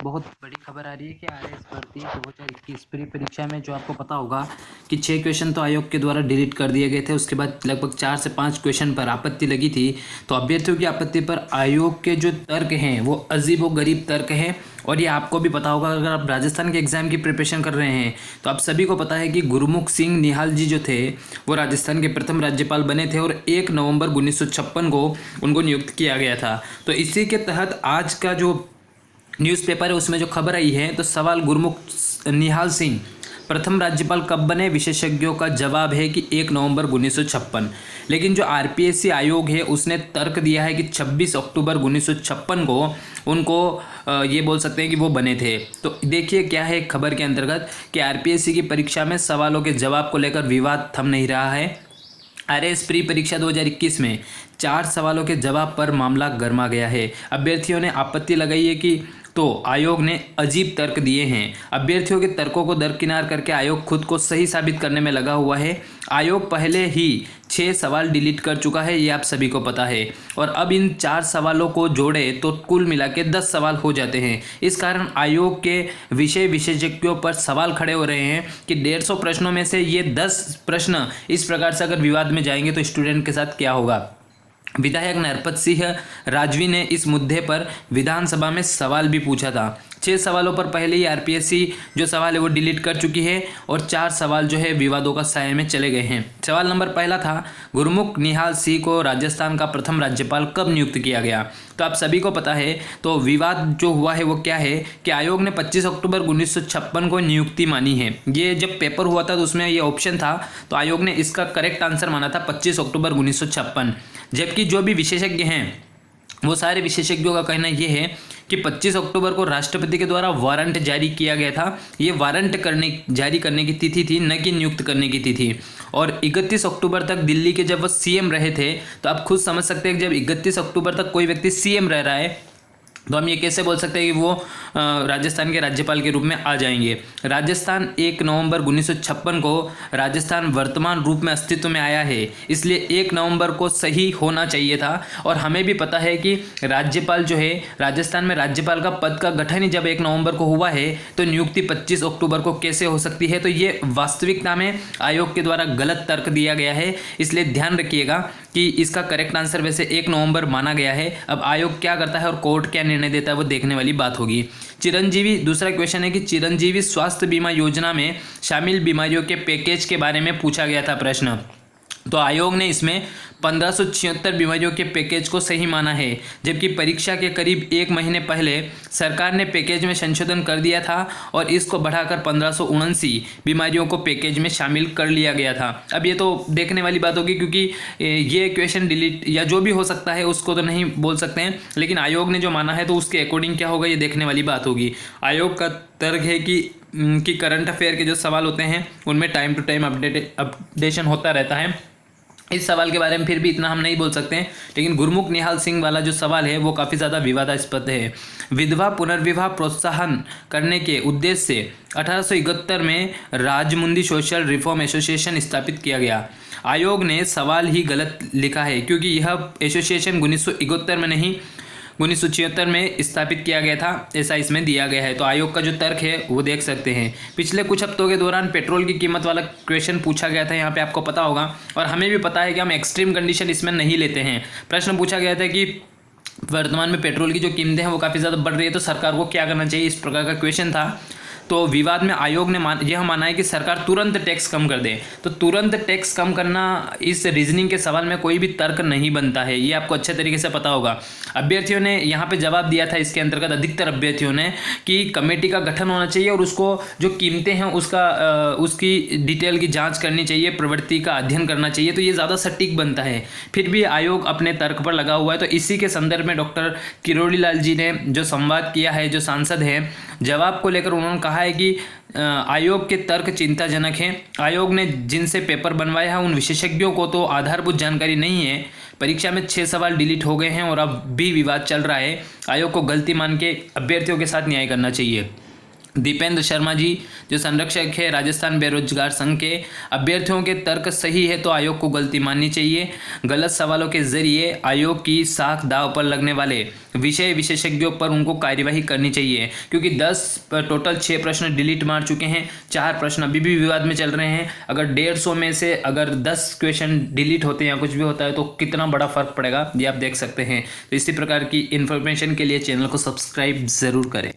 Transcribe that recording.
बहुत बड़ी खबर आ रही है कि आरएएस भर्ती 2021 प्री परीक्षा में जो आपको पता होगा कि 6 क्वेश्चन तो आयोग के द्वारा डिलीट कर दिए गए थे। उसके बाद लगभग 4 से 5 क्वेश्चन पर आपत्ति लगी थी। तो अभ्यर्थियों की आपत्ति पर आयोग के जो तर्क हैं वो अजीब व गरीब तर्क हैं। और ये आपको भी पता होगा, अगर आप राजस्थान के एग्जाम की प्रिपरेशन कर रहे हैं तो आप सभी को पता है कि गुरमुख सिंह निहाल जी जो थे वो राजस्थान के प्रथम राज्यपाल बने थे और 1 नवंबर 1956 को उनको नियुक्त किया गया था। तो इसी के तहत आज का जो न्यूज़पेपर है उसमें जो खबर आई है, तो सवाल गुरमुख निहाल सिंह प्रथम राज्यपाल कब बने, विशेषज्ञों का जवाब है कि 1 नवंबर 1956। लेकिन जो आरपीएससी आयोग है उसने तर्क दिया है कि 26 अक्टूबर 1956 को उनको ये बोल सकते हैं कि वो बने थे। तो देखिए क्या है खबर के अंतर्गत कि आरपीएससी की परीक्षा में सवालों के जवाब को लेकर विवाद थम नहीं रहा है। आरएएस प्री परीक्षा 2021 में 4 सवालों के जवाब पर मामला गर्मा गया है। अभ्यर्थियों ने आपत्ति लगाई है कि तो आयोग ने अजीब तर्क दिए हैं। अभ्यर्थियों के तर्कों को दरकिनार करके आयोग खुद को सही साबित करने में लगा हुआ है। आयोग पहले ही 6 सवाल डिलीट कर चुका है, ये आप सभी को पता है। और अब इन 4 सवालों को जोड़े तो कुल मिला के 10 सवाल हो जाते हैं। इस कारण आयोग के विषय विशेषज्ञों पर सवाल खड़े हो रहे हैं कि 150 प्रश्नों में से ये 10 प्रश्न इस प्रकार से अगर विवाद में जाएंगे तो स्टूडेंट के साथ क्या होगा। विधायक नरपत सिंह राजवी ने इस मुद्दे पर विधानसभा में सवाल भी पूछा था। 6 सवालों पर पहले ही आरपीएससी जो सवाल है वो डिलीट कर चुकी है और 4 सवाल जो है विवादों का साये में चले गए हैं। सवाल नंबर पहला था, गुरमुख निहाल सिंह को राजस्थान का प्रथम राज्यपाल कब नियुक्त किया गया। तो आप सभी को पता है, तो विवाद जो हुआ है वो क्या है कि आयोग ने 25 अक्टूबर 1956 को नियुक्ति मानी है। ये जब पेपर हुआ था तो उसमें ये ऑप्शन था, तो आयोग ने इसका करेक्ट आंसर माना था 25 अक्टूबर 1956। जबकि जो भी विशेषज्ञ हैं वो सारे विशेषज्ञों का कहना यह है कि 25 अक्टूबर को राष्ट्रपति के द्वारा वारंट जारी किया गया था। ये वारंट जारी करने की तिथि थी, न कि नियुक्त करने की तिथि। और 31 अक्टूबर तक दिल्ली के जब वो सीएम रहे थे, तो आप खुद समझ सकते हैं कि जब 31 अक्टूबर तक कोई व्यक्ति सीएम रह रहा है तो हम ये कैसे बोल सकते हैं कि वो राजस्थान के राज्यपाल के रूप में आ जाएंगे। राजस्थान 1 नवंबर 1956 को राजस्थान वर्तमान रूप में अस्तित्व में आया है, इसलिए 1 नवंबर को सही होना चाहिए था। और हमें भी पता है कि राज्यपाल जो है, राजस्थान में राज्यपाल का पद का गठन ही जब 1 नवंबर को हुआ है तो नियुक्ति 25 अक्टूबर को कैसे हो सकती है। तो ये वास्तविकता में आयोग के द्वारा गलत तर्क दिया गया है, इसलिए ध्यान रखिएगा कि इसका करेक्ट आंसर वैसे 1 नवंबर माना गया है। अब आयोग क्या करता है और कोर्ट क्या निर्णय देता है वो देखने वाली बात होगी। चिरंजीवी, दूसरा क्वेश्चन है कि चिरंजीवी स्वास्थ्य बीमा योजना में शामिल बीमारियों के पैकेज के बारे में पूछा गया था प्रश्न। तो आयोग ने इसमें 1576 बीमारियों के पैकेज को सही माना है, जबकि परीक्षा के करीब 1 महीने पहले सरकार ने पैकेज में संशोधन कर दिया था और इसको बढ़ाकर 1579 बीमारियों को पैकेज में शामिल कर लिया गया था। अब ये तो देखने वाली बात होगी, क्योंकि ये क्वेश्चन डिलीट या जो भी हो सकता है उसको तो नहीं बोल सकते हैं, लेकिन आयोग ने जो माना है तो उसके अकॉर्डिंग क्या होगा ये देखने वाली बात होगी। आयोग का तर्क है कि करंट अफेयर के जो सवाल होते हैं उनमें टाइम टू टाइम अपडेशन होता रहता है। इस सवाल के बारे में फिर भी इतना हम नहीं बोल सकते हैं, लेकिन गुरमुख निहाल सिंह वाला जो सवाल है वो काफ़ी ज़्यादा विवादास्पद है। विधवा पुनर्विवाह प्रोत्साहन करने के उद्देश्य से 1871 में राजमुंदी सोशल रिफॉर्म एसोसिएशन स्थापित किया गया। आयोग ने सवाल ही गलत लिखा है, क्योंकि यह एसोसिएशन 1971 में नहीं 1976 में स्थापित किया गया था, ऐसा इसमें दिया गया है। तो आयोग का जो तर्क है वो देख सकते हैं। पिछले कुछ हफ्तों के दौरान पेट्रोल की कीमत वाला क्वेश्चन पूछा गया था, यहाँ पे आपको पता होगा, और हमें भी पता है कि हम एक्सट्रीम कंडीशन इसमें नहीं लेते हैं। प्रश्न पूछा गया था कि वर्तमान में पेट्रोल की जो कीमतें हैं वो काफ़ी ज़्यादा बढ़ रही है, तो सरकार को क्या करना चाहिए, इस प्रकार का क्वेश्चन था। तो विवाद में आयोग ने यह माना है कि सरकार तुरंत टैक्स कम कर दे। तो तुरंत टैक्स कम करना इस रीजनिंग के सवाल में कोई भी तर्क नहीं बनता है, ये आपको अच्छे तरीके से पता होगा। अभ्यर्थियों ने यहाँ पे जवाब दिया था इसके अंतर्गत, अधिकतर अभ्यर्थियों ने, कि कमेटी का गठन होना चाहिए और उसको जो कीमतें हैं उसकी डिटेल की जाँच करनी चाहिए, प्रवृत्ति का अध्ययन करना चाहिए, तो ये ज़्यादा सटीक बनता है। फिर भी आयोग अपने तर्क पर लगा हुआ है। तो इसी के संदर्भ में डॉक्टर किरोड़ी लाल जी ने जो संवाद किया है, जो सांसद हैं, जवाब को लेकर उन्होंने कहा है कि आयोग के तर्क चिंताजनक हैं। आयोग ने जिनसे पेपर बनवाया है उन विशेषज्ञों को तो आधारभूत जानकारी नहीं है। परीक्षा में 6 सवाल डिलीट हो गए हैं और अब भी विवाद चल रहा है। आयोग को गलती मान के अभ्यर्थियों के साथ न्याय करना चाहिए। दीपेंद्र शर्मा जी जो संरक्षक है राजस्थान बेरोजगार संघ के, अभ्यर्थियों के तर्क सही है तो आयोग को गलती माननी चाहिए। गलत सवालों के जरिए आयोग की साख दांव पर लगने वाले विषय विशेषज्ञों पर उनको कार्यवाही करनी चाहिए, क्योंकि 10 टोटल 6 प्रश्न डिलीट मार चुके हैं, 4 प्रश्न अभी भी विवाद में चल रहे हैं। अगर 150 में से अगर 10 क्वेश्चन डिलीट होते हैं या कुछ भी होता है तो कितना बड़ा फर्क पड़ेगा ये आप देख सकते हैं। तो इसी प्रकार की इन्फॉर्मेशन के लिए चैनल को सब्सक्राइब ज़रूर करें।